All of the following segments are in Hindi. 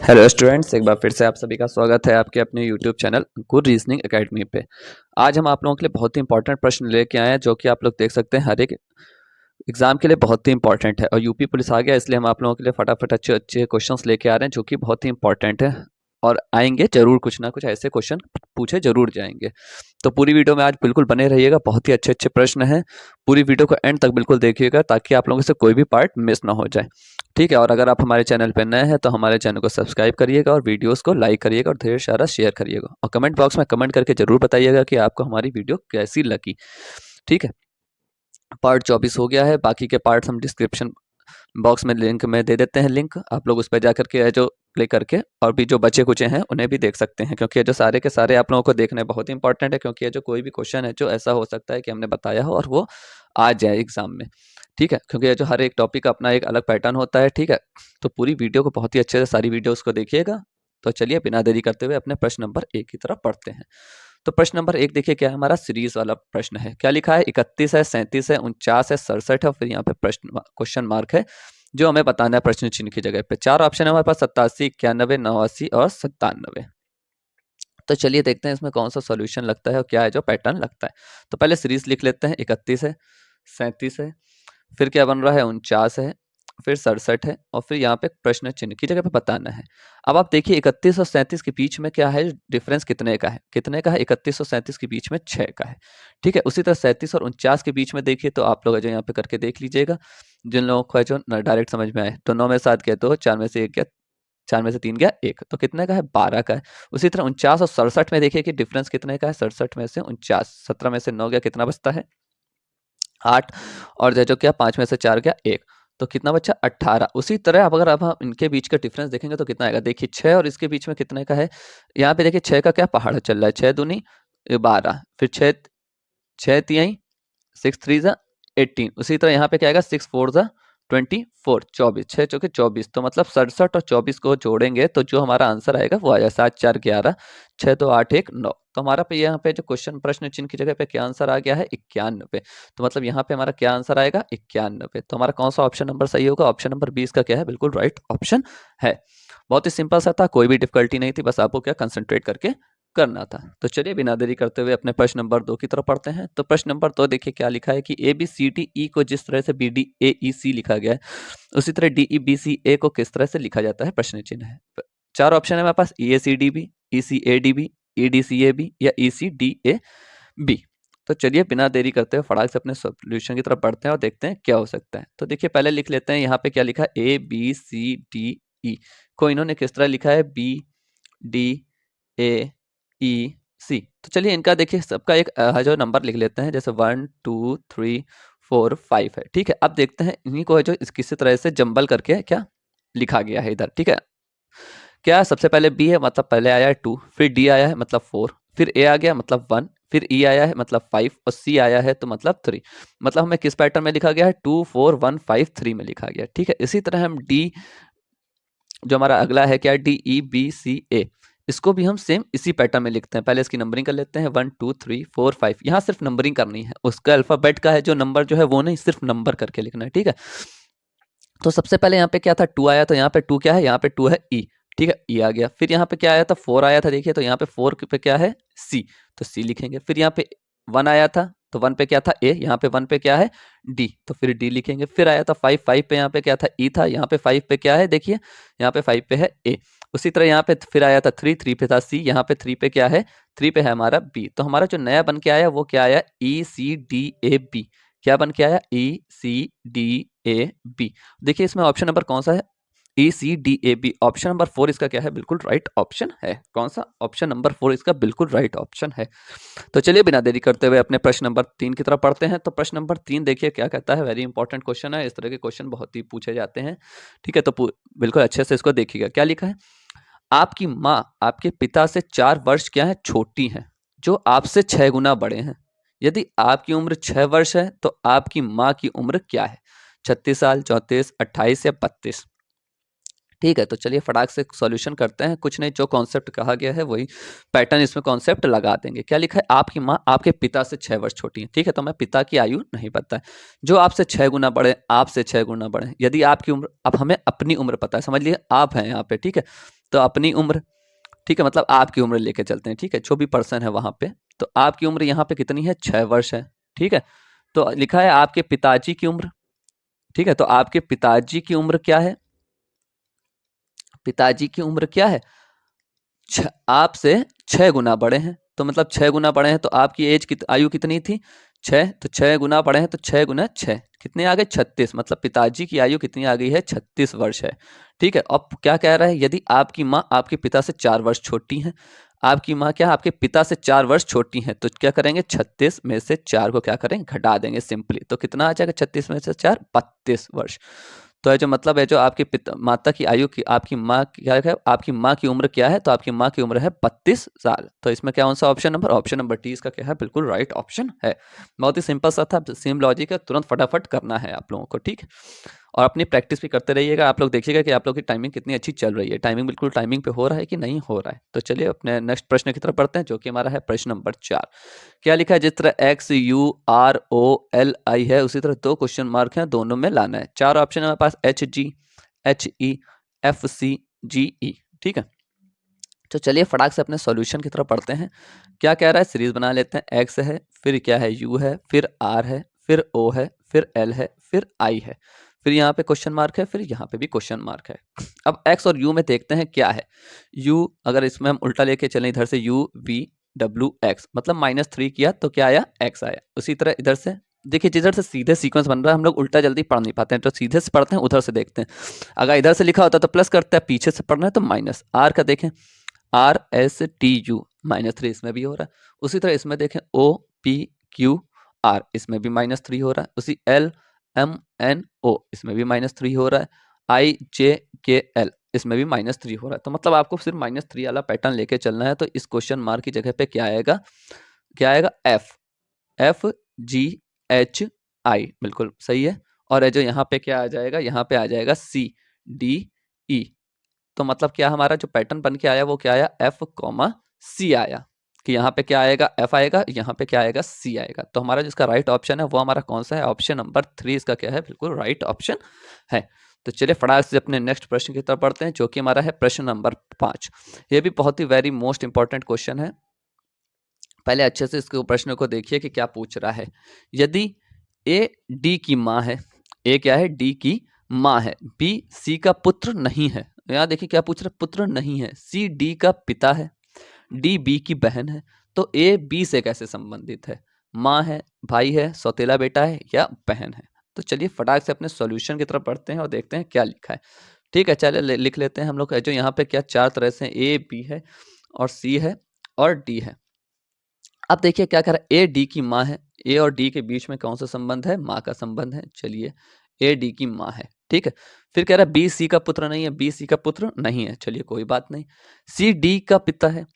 हेलो स्टूडेंट्स, एक बार फिर से आप सभी का स्वागत है आपके अपने YouTube channel good reasoning academy पे। आज हम आप लोगों के लिए बहुत ही इंपॉर्टेंट प्रश्न लेके आए हैं जो कि आप लोग देख सकते हैं हर एक एग्जाम के लिए बहुत ही इंपॉर्टेंट है। और यूपी पुलिस आ गया इसलिए हम आप लोगों के लिए फटाफट अच्छे अच्छे क्वेश्चंस लेके आ रहे हैं जो कि बहुत ही इंपॉर्टेंट है और आएंगे जरूर, कुछ ना कुछ ऐसे क्वेश्चन पूछे जरूर जाएंगे। तो पूरी वीडियो में आज बिल्कुल बने रहिएगा, बहुत ही अच्छे अच्छे प्रश्न हैं। पूरी वीडियो को एंड तक बिल्कुल देखिएगा ताकि आप लोगों से कोई भी पार्ट मिस ना हो जाए। ठीक है, और अगर आप हमारे चैनल पर नए हैं तो हमारे चैनल को सब्सक्राइब करिएगा और वीडियोस को लाइक करिएगा और ढेर सारा शेयर करिएगा और कमेंट बॉक्स में कमेंट करके जरूर बताइएगा कि आपको हमारी वीडियो कैसी लगी। ठीक है, पार्ट 24 हो गया है, बाकी के पार्ट्स हम डिस्क्रिप्शन बॉक्स में लिंक में दे देते हैं। लिंक आप लोग उस पर जाकर के जो क्लिक करके और भी जो बचे कुचे हैं उन्हें भी देख सकते हैं, क्योंकि ये जो सारे के सारे आप लोगों को देखने बहुत इंपॉर्टेंट है, क्योंकि ये जो कोई भी क्वेश्चन है जो ऐसा हो सकता है कि हमने बताया हो और वो आ जाए एग्जाम में। ठीक है, क्योंकि ये जो हर एक टॉपिक का अपना एक अलग पैटर्न होता है। ठीक है, तो पूरी वीडियो को बहुत ही अच्छे से सारी वीडियोस को देखिएगा। तो चलिए बिना देरी करते हुए अपने प्रश्न नंबर 1 की तरफ पढ़ते हैं। तो प्रश्न नंबर 1 देखिए क्या है, हमारा सीरीज वाला प्रश्न है। क्या लिखा है, 31 है, 37 है, 49 है, 67 है और फिर यहाँ पे प्रश्न क्वेश्चन मार्क है जो हमें बताना है प्रश्न चिन्ह की जगह पे। चार ऑप्शन है हमारे पास, 87, 91, 89 और 97। तो चलिए देखते हैं इसमें कौन सा सॉल्यूशन लगता है और क्या है जो पैटर्न लगता है। तो पहले सीरीज लिख लेते हैं। 31 है, 37 है, फिर क्या बन रहा है, 49 है, फिर 67 है और फिर यहाँ पे प्रश्न चिन्ह की जगह पे बताना है। अब आप देखिए 31 और 37 के बीच में क्या है डिफरेंस, कितने का है, कितने का है, 31 और 37 के बीच में 6 का है। ठीक है, उसी तरह 37 और 49 के बीच में देखिए तो आप लोग जो यहाँ पे करके देख लीजिएगा, जिन लोगों को है जो डायरेक्ट समझ में आए। तो 9 में 7 गया 2, 4 में से 1 गया, 4 में से 3 गया 1, तो कितने का है, 12 का है। उसी तरह 49 और 67 में देखिए कि डिफरेंस कितने का है, 67 में से 49, 17 में से 9 गया, कितना बचता है 8, और जो क्या 5 में से 4 गया 1, तो कितना बचा 18। उसी तरह अब अगर अब हम इनके बीच का डिफरेंस देखेंगे तो कितना आएगा, देखिए 6 और इसके बीच में कितने का है। यहाँ पे देखिए 6 का क्या पहाड़ चल रहा है, 6 दूनी 12, फिर 6 6 तिहाई 6 3 जा 18। उसी तरह यहाँ पे क्या आएगा, 6 4 जा 24, 24, 6 चौके 24, तो मतलब 67 और 24 को जोड़ेंगे तो जो हमारा आंसर आएगा वो आएगा 7 4 11, 6 2 8 1 9। तो हमारा पे यहाँ पे जो क्वेश्चन प्रश्न चिन्ह की जगह पे क्या आंसर आ गया है, 91। तो मतलब यहाँ पे हमारा क्या आंसर आएगा, 91। तो हमारा कौन सा ऑप्शन नंबर सही होगा, ऑप्शन नंबर 20 का क्या है, बिल्कुल राइट ऑप्शन है। बहुत ही सिंपल सा था, कोई भी डिफिकल्टी नहीं थी, बस आपको क्या कंसंट्रेट करके करना था। तो चलिए बिना देरी करते हुए अपने प्रश्न नंबर 2 की तरफ पढ़ते हैं। तो प्रश्न नंबर 2 देखिए क्या लिखा है कि A B C D E को जिस तरह से बी डी ए ई सी लिखा गया है उसी तरह डी ई बी सी ए को किस तरह से लिखा जाता है, प्रश्न चिन्ह है। चार ऑप्शन है हमारे पास, E A C D B, E C A D B, E D C A B या E C D A B. तो चलिए बिना देरी करते हुए फटाक से अपने सोल्यूशन की तरफ बढ़ते हैं और देखते हैं क्या हो सकता है। तो देखिए पहले लिख लेते हैं यहाँ पे क्या लिखा है, A B C D E को इन्होंने किस तरह लिखा है, बी डी ए ई सी। तो चलिए इनका देखिए सबका एक जो नंबर लिख लेते हैं, जैसे 1 2 3 4 5 है। ठीक है, अब देखते हैं इन्हीं को है जो किसी तरह से जंबल करके क्या लिखा गया है इधर। ठीक है, क्या सबसे पहले बी है मतलब पहले आया है 2, फिर डी आया है मतलब 4, फिर ए आ गया मतलब 1, फिर ई आया है मतलब 5 और सी आया है तो मतलब 3। मतलब हमें किस पैटर्न में लिखा गया है, 2 4 1 5 3 में लिखा गया। ठीक है, इसी तरह हम डी जो हमारा अगला है क्या, डी ई बी सी ए, इसको भी हम सेम इसी पैटर्न में लिखते हैं। पहले इसकी नंबरिंग कर लेते हैं, 1 2 3 4 5। यहाँ सिर्फ नंबरिंग करनी है, उसका अल्फाबेट का है जो नंबर जो है वो नहीं, सिर्फ नंबर करके लिखना है। ठीक है, तो सबसे पहले यहाँ पे क्या था, 2 आया, तो यहाँ पे 2 क्या है, यहाँ पे 2 है ई। ठीक है, ई आ गया। फिर यहाँ पे क्या आया था, 4 आया था, देखिए तो यहाँ पे 4 पे क्या है, सी, तो सी लिखेंगे। फिर यहाँ पे 1 आया था तो 1 पे क्या था, ए, यहाँ पे 1 पे क्या है, डी, तो फिर डी लिखेंगे। फिर आया था 5, 5 पे यहाँ पे क्या था, ई था, यहाँ पे 5 पे क्या है, देखिए यहाँ पे 5 पे है ए। उसी तरह यहाँ पे फिर आया था 3, 3 पे था सी, यहाँ पे 3 पे क्या है, 3 पे है हमारा बी। तो हमारा जो नया बन के आया वो क्या आया, ई सी डी ए बी। क्या बन के आया, ई सी डी ए बी। देखिए इसमें ऑप्शन नंबर कौन सा है, A C D A B. Option number 4 इसका क्या है, बिल्कुल राइट ऑप्शन है। कौन सा, ऑप्शन नंबर 4 इसका बिल्कुल राइट ऑप्शन है। तो चलिए बिना देरी करते हुए अपने प्रश्न नंबर 3 की तरफ पढ़ते हैं। तो प्रश्न नंबर 3 देखिए क्या कहता है, वेरी इंपॉर्टेंट क्वेश्चन है, इस तरह के क्वेश्चन बहुत ही पूछे जाते हैं। ठीक है, तो बिल्कुल अच्छे से इसको देखिएगा। क्या लिखा है, आपकी माँ आपके पिता से 4 वर्ष क्या है छोटी है, जो आपसे 6 गुना बड़े हैं। यदि आपकी उम्र 6 वर्ष है तो आपकी माँ की उम्र क्या है, 36 साल, 34, 28 या 32। ठीक है, तो चलिए फटाक से सॉल्यूशन करते हैं। कुछ नहीं, जो कॉन्सेप्ट कहा गया है वही पैटर्न इसमें कॉन्सेप्ट लगा देंगे। क्या लिखा है, आपकी माँ आपके पिता से 6 वर्ष छोटी है। ठीक है, तो हमें पिता की आयु नहीं पता है। जो आपसे 6 गुना बड़े, आपसे 6 गुना बड़े। यदि आपकी उम्र, अब हमें अपनी उम्र पता है, समझ लिए आप हैं यहाँ पे। ठीक है, तो अपनी उम्र, ठीक है, मतलब आपकी उम्र लेके चलते हैं। ठीक है, जो भी पर्सन है वहां पे, तो आपकी उम्र यहाँ पे कितनी है, 6 वर्ष है। ठीक है, तो लिखा है आपके पिताजी की उम्र। ठीक है, तो आपके पिताजी की उम्र क्या है, पिताजी की उम्र क्या है, आपसे 6 गुना बड़े हैं। तो मतलब 6 गुना बड़े हैं, तो आपकी एज आयु कितनी थी, 6। तो 6 गुना बड़े हैं, तो 6 गुना 6 कितने आ गए, 36। मतलब पिताजी की आयु कितनी आ गई है, 36 वर्ष है। ठीक है, अब क्या कह रहा है, यदि आपकी माँ आपके पिता से 4 वर्ष छोटी है, आपकी माँ क्या आपके पिता से 4 वर्ष छोटी है, तो क्या करेंगे, 36 में से 4 को क्या करेंगे, घटा देंगे सिंपली। तो कितना आ जाएगा, 36 में से 4, 32 वर्ष। तो है जो मतलब है, जो आपके पिता माता की आयु की, आपकी माँ क्या है, आपकी माँ की उम्र क्या है, तो आपकी माँ की उम्र है 32 साल। तो इसमें क्या, कौन सा option number, option number T इसका क्या है, बिल्कुल राइट ऑप्शन है। बहुत ही सिंपल सा था, सेम लॉजिक है, तुरंत फटाफट करना है आप लोगों को। ठीक है, और अपनी प्रैक्टिस भी करते रहिएगा। आप लोग देखिएगा कि आप लोग की टाइमिंग कितनी अच्छी चल रही है, टाइमिंग बिल्कुल टाइमिंग पे हो रहा है कि नहीं हो रहा है। तो चलिए अपने नेक्स्ट प्रश्न की तरफ बढ़ते हैं, जो कि हमारा है प्रश्न नंबर 4। क्या लिखा है, जिस तरह XUROLI है, उसी तरह 2 क्वेश्चन मार्क हैं, दोनों में लाना है। 4 ऑप्शन है हमारे पास, HGHEFCGE। ठीक है, तो चलिए फटाक से अपने सॉल्यूशन की तरफ पढ़ते हैं। क्या कह रहा है, सीरीज बना लेते हैं। X है, फिर क्या है, U है, फिर R है, फिर O है, फिर L है, फिर I है, फिर यहाँ पे क्वेश्चन मार्क है, फिर यहाँ पे भी क्वेश्चन मार्क है। अब X और U में देखते हैं क्या है। U अगर इसमें हम उल्टा लेके चलें, इधर से UVWX मतलब -3 किया तो क्या आया, X आया। उसी तरह इधर से देखिए, जिधर से सीधे सीक्वेंस बन रहा है, हम लोग उल्टा जल्दी पढ़ नहीं पाते हैं, तो सीधे से पढ़ते हैं, उधर से देखते हैं। अगर इधर से लिखा होता तो प्लस करते हैं, पीछे से पढ़ना है तो माइनस। R का देखें, RSTU -3 इसमें भी हो रहा है। उसी तरह इसमें देखें, OPQR इसमें भी -3 हो रहा है। उसी LMNO इसमें भी -3 हो रहा है। IJKL इसमें भी -3 हो रहा है। तो मतलब आपको सिर्फ -3 वाला पैटर्न लेके चलना है। तो इस क्वेश्चन मार्क की जगह पे क्या आएगा, क्या आएगा, FGHI बिल्कुल सही है। और जो यहाँ पे क्या आ जाएगा, यहाँ पे आ जाएगा CDE। तो मतलब क्या हमारा जो पैटर्न बन के आया वो क्या आया, F, आया। कि यहाँ पे क्या आएगा, F आएगा, यहाँ पे क्या आएगा, C आएगा। तो हमारा जिसका राइट ऑप्शन है वो हमारा कौन सा है, ऑप्शन नंबर 3 इसका क्या है, बिल्कुल राइट ऑप्शन है। तो चलिए फटाक से अपने नेक्स्ट प्रश्न की तरफ बढ़ते हैं, जो कि हमारा है प्रश्न नंबर 5। ये भी बहुत ही वेरी मोस्ट इंपॉर्टेंट क्वेश्चन है। पहले अच्छे से इसके प्रश्न को देखिए कि क्या पूछ रहा है। यदि A D की माँ है, A क्या है, D की माँ है, B C का पुत्र नहीं है। यहाँ देखिए क्या पूछ रहा है, पुत्र नहीं है। C D का पिता है, D B की बहन है। तो A B से कैसे संबंधित है, माँ है, भाई है, सौतेला बेटा है या बहन है। तो चलिए फटाक से अपने सॉल्यूशन की तरफ बढ़ते हैं और देखते हैं क्या लिखा है। ठीक है, चलिए लिख लेते हैं हम लोग। जो यहाँ पे क्या 4 तरह से A B है और C है और D है। अब देखिए क्या कह रहा है, ए डी की माँ है। ए और डी के बीच में कौन सा संबंध है, माँ का संबंध है। चलिए ए डी की माँ है, ठीक है। फिर कह रहा है बी सी का पुत्र नहीं है, बी सी का पुत्र नहीं है। चलिए कोई बात नहीं। सी डी का पिता है,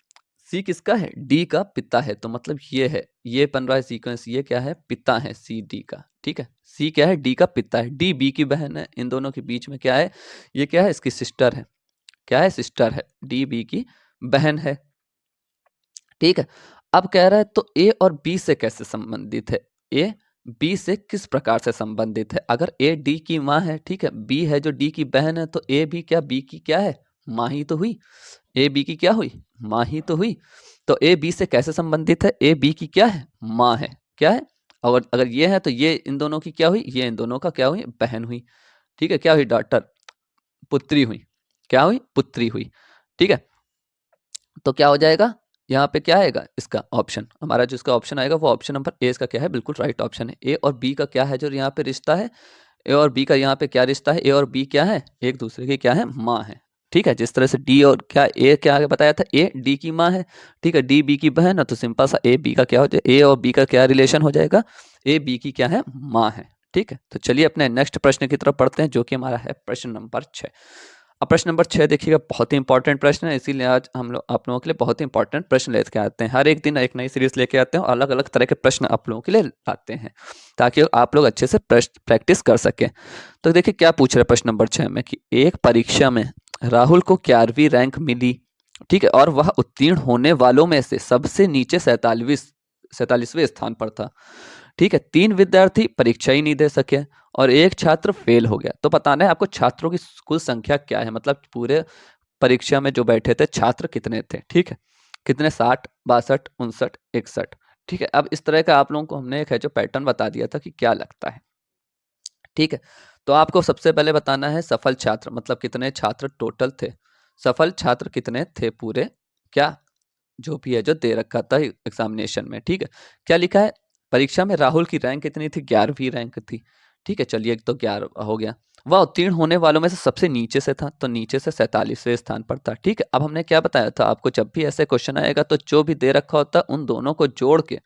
सी किसका है, डी का पिता है। तो मतलब ये है, ये बन रहा है सीक्वेंस, ये क्या है, पिता है सी डी का। ठीक है, सी क्या है, डी का पिता है, डी बी की बहन है। इन दोनों के बीच में क्या है, ये क्या है, इसकी सिस्टर है। क्या है, सिस्टर है, डी बी की बहन है। ठीक है, अब कह रहा है तो ए और बी से कैसे संबंधित है, ए बी से किस प्रकार से संबंधित है। अगर ए डी की माँ है, ठीक है, बी है जो डी की बहन है, तो ए भी क्या बी की क्या है, माँ ही तो हुई। ए बी की क्या हुई, माँ ही तो हुई। तो ए बी से कैसे संबंधित है, ए बी की क्या है, माँ है। क्या है, और अगर ये है तो ये इन दोनों की क्या हुई, ये इन दोनों का क्या हुई, बहन हुई। ठीक है, क्या हुई, डॉटर, पुत्री हुई। क्या हुई, पुत्री हुई। ठीक है, तो क्या हो जाएगा, यहाँ पे क्या आएगा, इसका ऑप्शन हमारा जो इसका ऑप्शन आएगा वो ऑप्शन नंबर ए इसका क्या है, बिल्कुल राइट ऑप्शन है। ए और बी का क्या है जो यहाँ पे रिश्ता है, ए और बी का यहाँ पे क्या रिश्ता है, ए और बी क्या है, एक दूसरे की क्या है, माँ है। ठीक है, जिस तरह से डी और क्या, ए क्या आगे बताया था, ए डी की माँ है, ठीक है, डी बी की बहन है। तो सिंपल सा ए बी का क्या हो जाएगा, ए और बी का क्या रिलेशन हो जाएगा, ए बी की क्या है, माँ है। ठीक है, तो चलिए अपने नेक्स्ट प्रश्न की तरफ पढ़ते हैं, जो कि हमारा है प्रश्न नंबर 6। अब प्रश्न नंबर 6 देखिएगा, बहुत ही इंपॉर्टेंट प्रश्न है, इसीलिए आज हम लोग आप लोगों के लिए बहुत ही इंपॉर्टेंट प्रश्न लेके आते हैं। हर एक दिन एक नई सीरीज लेके आते हैं और अलग अलग तरह के प्रश्न आप लोगों के लिए लाते हैं, ताकि आप लोग अच्छे से प्रैक्टिस कर सकें। तो देखिए क्या पूछ रहे हैं प्रश्न नंबर 6 में, कि एक परीक्षा में राहुल को 11वीं रैंक मिली, ठीक है, और वह उत्तीर्ण होने वालों में से सबसे नीचे 47वें स्थान पर था, ठीक है। 3 विद्यार्थी परीक्षा ही नहीं दे सके और एक छात्र फेल हो गया। तो बताना है आपको छात्रों की कुल संख्या क्या है, मतलब पूरे परीक्षा में जो बैठे थे छात्र कितने थे, ठीक है। कितने, 60, 62, 59, 61, ठीक है। अब इस तरह का आप लोगों को हमने एक है जो पैटर्न बता दिया था कि क्या लगता है, ठीक है। तो आपको सबसे पहले बताना है सफल छात्र, मतलब कितने छात्र टोटल थे, सफल छात्र कितने थे पूरे, क्या जो भी है जो दे रखा था एग्जामिनेशन में, ठीक है। क्या लिखा है, परीक्षा में राहुल की रैंक कितनी थी, 11वीं रैंक थी, ठीक है। चलिए तो 11 हो गया। वह उत्तीर्ण होने वालों में से सबसे नीचे से था, तो नीचे से 47वें स्थान पर था, ठीक है। अब हमने क्या बताया था आपको, जब भी ऐसे क्वेश्चन आएगा तो जो भी दे रखा होता है उन दोनों को जोड़ के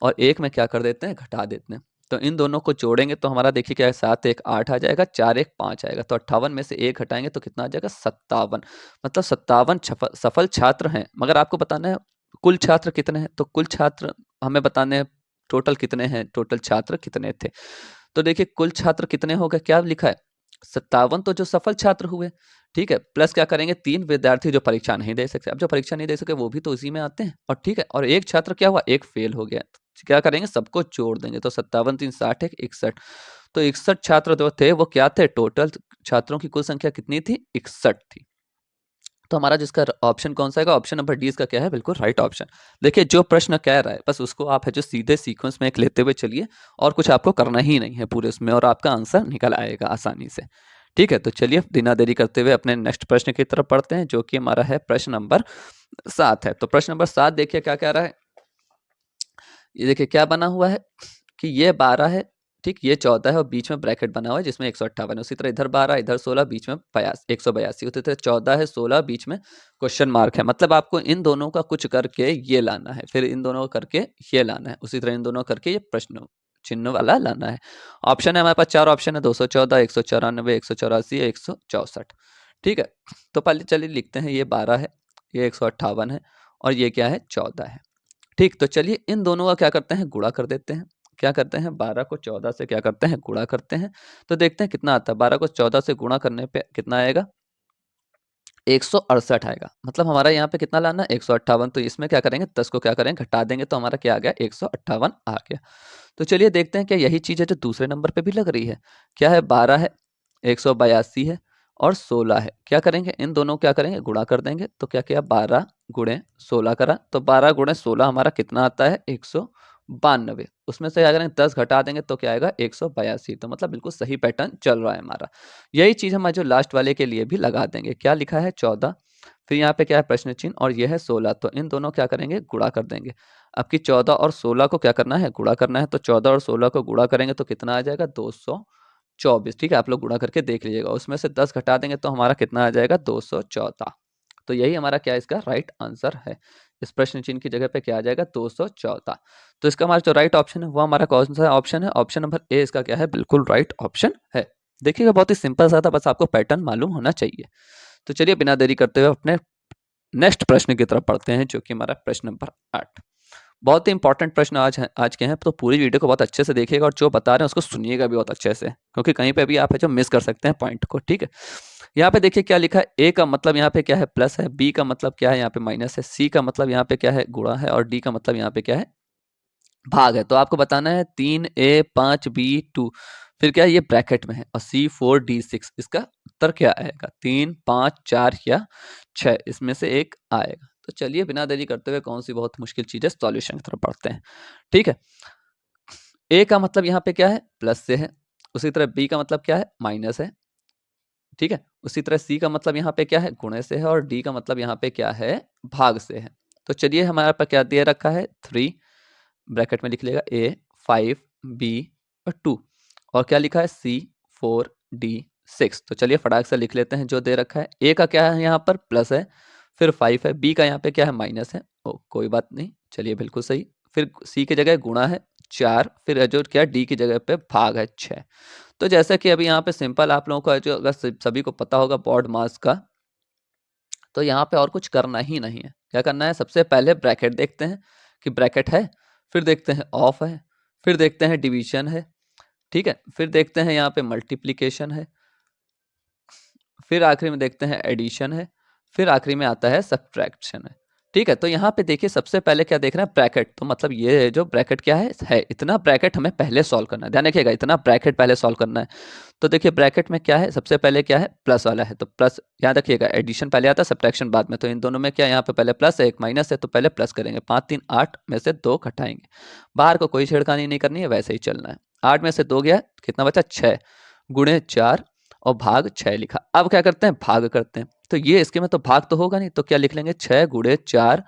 और एक में क्या कर देते हैं, घटा देते हैं। तो इन दोनों को जोड़ेंगे तो हमारा देखिए क्या है, 7 1 8 आ जाएगा, 4 1 5 आएगा, तो 58 में से एक घटाएंगे तो कितना आ जाएगा, 57। मतलब 57 सफल छात्र हैं। मगर आपको बताना है कुल छात्र कितने हैं, तो कुल छात्र हमें बताने हैं टोटल कितने हैं, टोटल छात्र कितने थे। तो देखिए कुल छात्र कितने हो गए, क्या लिखा है, 57 तो जो सफल छात्र हुए, ठीक है, प्लस क्या करेंगे 3 विद्यार्थी जो परीक्षा नहीं दे सकते। अब जो परीक्षा नहीं दे सके वो भी तो उसी में आते हैं, और ठीक है, और एक छात्र क्या हुआ, एक फेल हो गया। तो क्या करेंगे, सबको जोड़ देंगे, तो 57 3 60 1 61। तो 61 छात्र जो थे वो क्या थे, टोटल छात्रों की कुल संख्या कितनी थी, 61 थी। तो हमारा जिसका ऑप्शन कौन सा है, ऑप्शन नंबर डी इसका क्या है, बिल्कुल राइट ऑप्शन। देखिए जो प्रश्न कह रहा है बस उसको आप है जो सीधे सीक्वेंस में एक लेते हुए चलिए, और कुछ आपको करना ही नहीं है पूरे उसमें, और आपका आंसर निकल आएगा आसानी से, ठीक है। तो चलिए बिना देरी करते हुए अपने नेक्स्ट प्रश्न की तरफ पढ़ते हैं, जो कि हमारा है प्रश्न नंबर 7 है। तो प्रश्न नंबर 7 देखिए क्या कह रहा है, ये देखिए क्या बना हुआ है कि ये 12 है, ठीक, ये 14 है और बीच में ब्रैकेट बना हुआ है जिसमें 158 है। उसी तरह इधर 12 इधर 16 बीच में 182, उसी तरह 14 है 16 बीच में क्वेश्चन मार्क है। मतलब आपको इन दोनों का कुछ करके ये लाना है, फिर इन दोनों का करके ये लाना है, उसी तरह इन दोनों करके ये प्रश्न चिन्ह वाला लाना है। ऑप्शन है हमारे पास 4 ऑप्शन है, 214, 194, 184, 164, ठीक है। तो पहले चलिए लिखते हैं, ये 12 है, ये 158 है और ये क्या है, 14 है, ठीक। तो चलिए इन दोनों का क्या करते हैं, गुणा कर देते हैं। क्या करते हैं, 12 को 14 से क्या करते हैं, गुणा करते हैं। तो देखते हैं कितना आता है, 12 को 14 से गुणा करने पे कितना आएगा, 168 आएगा। मतलब हमारा यहाँ पे कितना लाना, 158। तो इसमें क्या करेंगे, 10 को क्या करेंगे, घटा देंगे, तो हमारा क्या आ गया, 158 आ गया। तो चलिए देखते हैं क्या यही चीज़ है जो दूसरे नंबर पे भी लग रही है। क्या है, 12 है, 182 है और 16 है। क्या करेंगे, इन दोनों क्या करेंगे, गुणा कर देंगे। तो क्या किया, 12 गुणे 16 करा, तो 12 गुणे 16 हमारा कितना आता है, 192। उसमें से क्या करेंगे, 10 घटा देंगे तो क्या आएगा, 182। तो मतलब बिल्कुल सही पैटर्न चल रहा है हमारा। यही चीज़ हम जो लास्ट वाले के लिए भी लगा देंगे। क्या लिखा है, 14, फिर यहाँ पे क्या है प्रश्न चिन्ह और ये है 16, तो इन दोनों क्या करेंगे, गुणा कर देंगे। अब की 14 और 16 को क्या करना है, गुणा करना है। तो 14 और 16 को गुणा करेंगे तो कितना आ जाएगा, 224, ठीक है। आप लोग गुणा करके देख लीजिएगा, उसमें से 10 घटा देंगे तो हमारा कितना आ जाएगा, 214। तो यही हमारा क्या है, इसका राइट आंसर है। इस प्रश्न चिन्ह की जगह पे क्या आ जाएगा, 214। तो इसका हमारा जो राइट ऑप्शन है वो हमारा कौन सा ऑप्शन है, ऑप्शन नंबर ए इसका क्या है, बिल्कुल राइट ऑप्शन है। देखिएगा बहुत ही सिंपल सा था, बस आपको पैटर्न मालूम होना चाहिए। तो चलिए बिना देरी करते हुए अपने नेक्स्ट प्रश्न की तरफ पढ़ते हैं, जो कि हमारा प्रश्न नंबर 8। बहुत ही इंपॉर्टेंट प्रश्न आज के हैं, तो पूरी वीडियो को बहुत अच्छे से देखिएगा और जो बता रहे हैं उसको सुनिएगा भी बहुत अच्छे से, क्योंकि कहीं पे भी आप है जो मिस कर सकते हैं पॉइंट को, ठीक है। यहाँ पे देखिए क्या लिखा है, ए का मतलब यहाँ पे क्या है, प्लस है, बी का मतलब क्या है, यहाँ पे माइनस है, सी का मतलब यहाँ पे क्या है, गुणा है, और डी का मतलब यहाँ पे क्या है, भाग है। तो आपको बताना है 3a5b2, फिर क्या है, ये ब्रैकेट में है, और C4D6, इसका उत्तर क्या आएगा, 3 5 4 या 6, इसमें से एक आएगा। तो चलिए बिना देरी करते हुए कौन सी बहुत मुश्किल चीज है, सॉल्यूशन की तरफ पढ़ते हैं, ठीक है। ए का मतलब यहाँ पे क्या है, प्लस से है, उसी तरह बी का मतलब क्या है, माइनस है, ठीक है। उसी तरह सी का मतलब यहाँ पे क्या है, गुणे से है, और डी का मतलब यहाँ पे क्या है, भाग से है। तो चलिए हमारे पास क्या दे रखा है, 3, ब्रैकेट में लिख लेगा ए 5 बी और 2, और क्या लिखा है, C4D6। तो चलिए फटाक से लिख लेते हैं जो दे रखा है। ए का क्या है, यहाँ पर प्लस है, फिर 5 है, बी का यहाँ पे क्या है, माइनस है, ओ कोई बात नहीं, चलिए बिल्कुल सही। फिर सी की जगह गुणा है 4, फिर जो क्या डी की जगह पे भाग है 6। तो जैसा कि अभी यहाँ पे सिंपल आप लोगों को जो अगर सभी को पता होगा बोर्ड मास का, तो यहाँ पे और कुछ करना ही नहीं है। क्या करना है, सबसे पहले ब्रैकेट देखते हैं कि ब्रैकेट है, फिर देखते हैं ऑफ है, फिर देखते हैं डिवीजन है, ठीक है, फिर देखते हैं यहाँ पे मल्टीप्लिकेशन है, फिर आखिरी में देखते हैं एडिशन है, फिर आखिरी में आता है सब्ट्रैक्शन है। ठीक है, तो यहाँ पे देखिए सबसे पहले क्या देख रहे हैं, ब्रैकेट। तो मतलब ये जो ब्रैकेट क्या है इतना ब्रैकेट हमें पहले सॉल्व करना है, ध्यान रखिएगा, इतना ब्रैकेट पहले सॉल्व करना है। तो देखिए ब्रैकेट में क्या है, सबसे पहले क्या है, प्लस वाला है, तो प्लस याद रखिएगा, एडिशन पहले आता है, सब्ट्रैक्शन बाद में। तो इन दोनों में क्या, यहाँ पे पहले प्लस है, एक माइनस है, तो पहले प्लस करेंगे। 5 3 8 में से 2 घटाएंगे, बाहर को कोई छेड़खानी नहीं करनी है, वैसे ही चलना है। 8 में से 2 गया, कितना बचा, 6 गुणे 4 और भाग 6 लिखा। अब क्या करते हैं, भाग करते हैं। तो ये इसके में तो भाग तो होगा नहीं, तो क्या लिख लेंगे, 6 गुणे 4,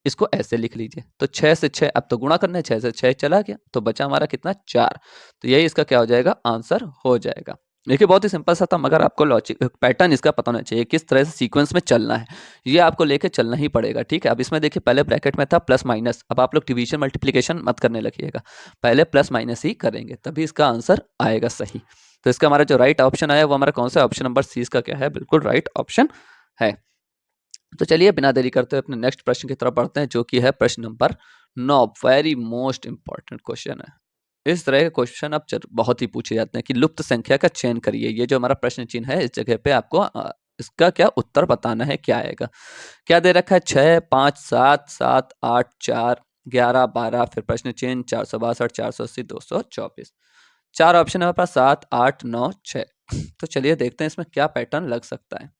इसको ऐसे लिख लीजिए। तो 6 से 6 अब तो गुणा करना है, 6 से 6 चला गया, तो बचा हमारा कितना, 4। तो यही इसका क्या हो जाएगा, आंसर हो जाएगा। देखिए बहुत ही सिंपल सा था, मगर आपको लॉजिक पैटर्न इसका पता होना चाहिए, किस तरह से सीक्वेंस में चलना है, ये आपको लेके चलना ही पड़ेगा। ठीक है, अब इसमें देखिए पहले ब्रैकेट में था प्लस माइनस, अब आप लोग डिवीजन मल्टीप्लिकेशन मत करने लगिएगा, पहले प्लस माइनस ही करेंगे, तभी इसका आंसर आएगा सही। तो इसका हमारा जो राइट ऑप्शन आया वो हमारा कौन सा, ऑप्शन नंबर सी इसका क्या है, बिल्कुल राइट ऑप्शन है। तो चलिए बिना देरी करते हुए अपने नेक्स्ट प्रश्न की तरफ बढ़ते हैं, जो कि है प्रश्न number 9। Very most important question है। इस तरह के क्वेश्चन अब बहुत ही पूछे जाते हैं कि लुप्त संख्या का चयन करिए। ये जो हमारा प्रश्न चिन्ह है, इस जगह पे आपको इसका क्या उत्तर बताना है, क्या आएगा। क्या दे रखा है, 6 5 7 7 8 4 11 12, फिर प्रश्न चिन्ह 462 480 224। 4 ऑप्शन है हमारे पास, 7 8 9 6। तो चलिए देखते हैं इसमें क्या पैटर्न लग सकता है।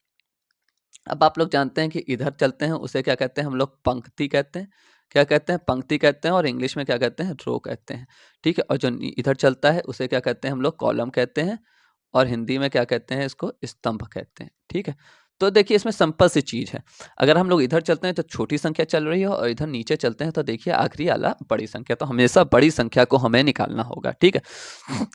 अब आप लोग जानते हैं कि इधर चलते हैं, उसे क्या कहते हैं हम लोग, पंक्ति कहते हैं। क्या कहते हैं, पंक्ति कहते हैं, और इंग्लिश में क्या कहते हैं, रो कहते हैं। ठीक है, और जो इधर चलता है उसे क्या कहते हैं हम लोग, कॉलम कहते हैं, और हिंदी में क्या कहते हैं, इसको स्तंभ कहते हैं। ठीक है, तो देखिए इसमें सिंपल सी चीज है, अगर हम लोग इधर चलते हैं तो छोटी संख्या चल रही है, और इधर नीचे चलते हैं तो देखिए आखिरी वाला बड़ी संख्या, तो हमेशा बड़ी संख्या को हमें निकालना होगा। ठीक है,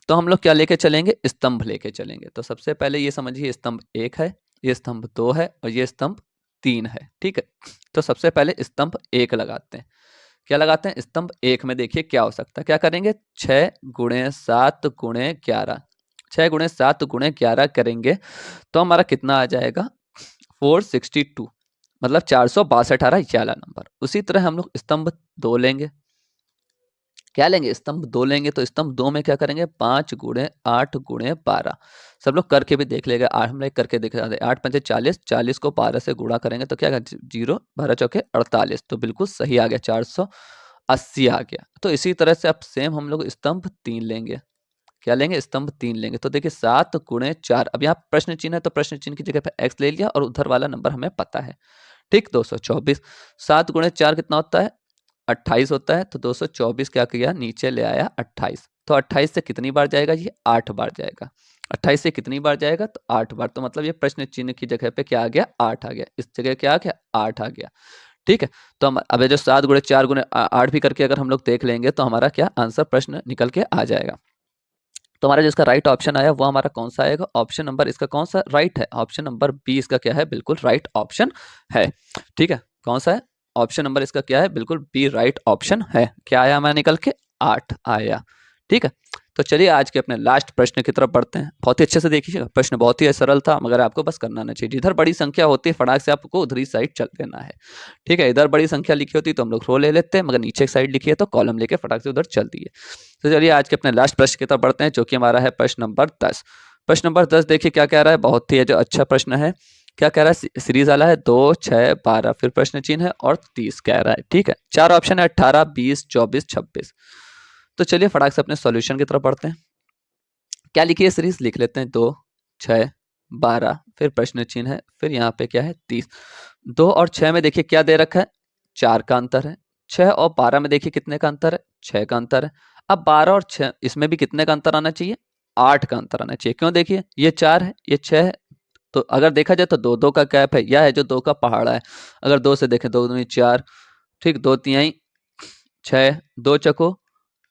तो हम लोग क्या लेके चलेंगे, स्तंभ लेके चलेंगे। तो सबसे पहले ये समझिए, स्तंभ 1 है, ये स्तंभ 2 है, और ये स्तंभ 3 है। ठीक है, तो सबसे पहले स्तंभ 1 लगाते हैं। क्या लगाते हैं, स्तंभ 1 में देखिए क्या हो सकता है, क्या करेंगे, 6 गुणे 7 गुणे 11, 6 गुणे 7 गुणे 11 करेंगे तो हमारा कितना आ जाएगा, 462, मतलब 462 आ रहा है ये वाला नंबर। उसी तरह हम लोग स्तंभ 2 लेंगे। क्या लेंगे, स्तंभ 2 लेंगे, तो स्तंभ 2 में क्या करेंगे, 5 गुणे 8 गुणे 12। सब लोग करके भी देख लेगा, हम लोग करके देख रहे 8 पंचे 40, 40 को 12 से गुणा करेंगे तो क्या, 0 12 चौके 48, तो बिल्कुल सही आ गया, 480 आ गया। तो इसी तरह से अब सेम हम लोग स्तंभ 3 लेंगे। क्या लेंगे, स्तंभ 3 लेंगे, तो देखिए 7 गुणे 4, अब यहाँ प्रश्न चिन्ह है तो प्रश्न चिन्ह की जगह पे x ले लिया, और उधर वाला नंबर हमें पता है। ठीक, 224। 7 गुणे 4 कितना होता है, 28 होता है, तो 224 क्या किया, नीचे ले आया 28। तो 28 से कितनी बार जाएगा, ये 8 बार जाएगा। 28 से कितनी बार जाएगा, तो 8 बार। तो मतलब ये प्रश्न चिन्ह की जगह पे क्या आ गया, 8 आ गया, इस जगह क्या आ गया, 8 आ गया। ठीक है, तो हम अब जो 7 गुणे 4 गुणे 8 भी करके अगर हम लोग देख लेंगे तो हमारा क्या आंसर प्रश्न निकल के आ जाएगा। तो हमारा जिसका राइट ऑप्शन आया वो हमारा कौन सा आएगा, ऑप्शन नंबर इसका कौन सा राइट है, ऑप्शन नंबर बी इसका क्या है, बिल्कुल राइट ऑप्शन है। ठीक है, कौन सा है, ऑप्शन नंबर इसका क्या है, बिल्कुल बी राइट ऑप्शन है। क्या आया हमारा निकल के, 8 आया। ठीक है, तो चलिए आज के अपने लास्ट प्रश्न की तरफ बढ़ते हैं। बहुत ही अच्छे से देखिएगा, प्रश्न बहुत ही सरल था, मगर आपको बस करना आना चाहिए। जिधर बड़ी संख्या होती है फटाक से आपको उधरी साइड चल देना है। ठीक है, इधर बड़ी संख्या लिखी होती तो हम लोग रो ले लेते हैं, मगर नीचे साइड लिखी है तो कॉलम लेके फटाक से उधर चल दिए। तो चलिए आज के अपने लास्ट प्रश्न की तरफ बढ़ते हैं, जो कि हमारा है प्रश्न नंबर 10। प्रश्न नंबर 10 देखिए क्या कह रहा है, बहुत ही जो अच्छा प्रश्न है। क्या कह रहा है, सीरीज वाला है 2 6 12, फिर प्रश्न चिन्ह है और 30 कह रहा है। ठीक है, 4 ऑप्शन है, 18 20 24 26। तो चलिए फटाक से अपने सॉल्यूशन की तरफ बढ़ते हैं। क्या लिखिए, सीरीज लिख लेते हैं, 2 6 12, फिर प्रश्न चिन्ह है, फिर यहाँ पे क्या है 30। 2 और 6 में देखिए क्या दे रखा है, 4 का अंतर है। 6 और 12 में देखिए कितने का अंतर है, 6 का अंतर है। अब 12 और 6 इसमें भी कितने का अंतर आना चाहिए, 8 का अंतर आना चाहिए। क्यों, देखिए ये 4 है, ये 6 है, तो अगर देखा जाए तो 2 2 का गैप है, यह है जो 2 का पहाड़ा है। अगर 2 से देखें, 2 दूनी 4, ठीक, 2 तिहाई 6, 2 चको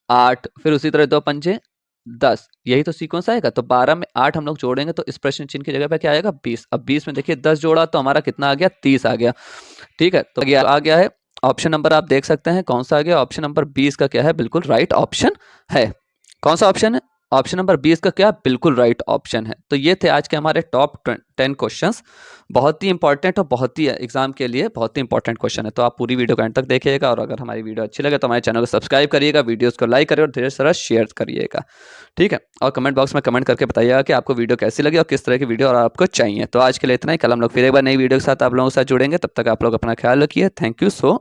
8, फिर उसी तरह 2 पंजे 10, यही तो सीक्वेंस आएगा। तो 12 में 8 हम लोग जोड़ेंगे तो इस प्रश्न चिन्ह की जगह पे क्या आएगा, 20। अब 20 में देखिए 10 जोड़ा तो हमारा कितना आ गया, 30 आ गया। ठीक है, तो आ गया है ऑप्शन नंबर, आप देख सकते हैं कौन सा आ गया, ऑप्शन नंबर 20 का क्या है, बिल्कुल राइट ऑप्शन है। कौन सा ऑप्शन है, ऑप्शन नंबर 20 का क्या बिल्कुल राइट ऑप्शन है। तो ये थे आज के हमारे टॉप 10 क्वेश्चंस। बहुत ही इंपॉर्टेंट और बहुत ही एग्जाम के लिए बहुत ही इंपॉर्टेंट क्वेश्चन है। तो आप पूरी वीडियो को एंड तक देखिएगा और अगर हमारी वीडियो अच्छी लगे तो हमारे चैनल को सब्सक्राइब करिएगा, वीडियोस को लाइक करिए और ढेर सारा शेयर करिएगा। ठीक है, और कमेंट बॉक्स में कमेंट करके बताइएगा कि आपको वीडियो कैसी लगी और किस तरह की वीडियो और आपको चाहिए। तो आज के लिए इतना ही। कल हम लोग फिर एक बार नई वीडियो के साथ आप लोगों के साथ जुड़ेंगे। तब तक आप लोग अपना ख्याल रखिए। Thank you so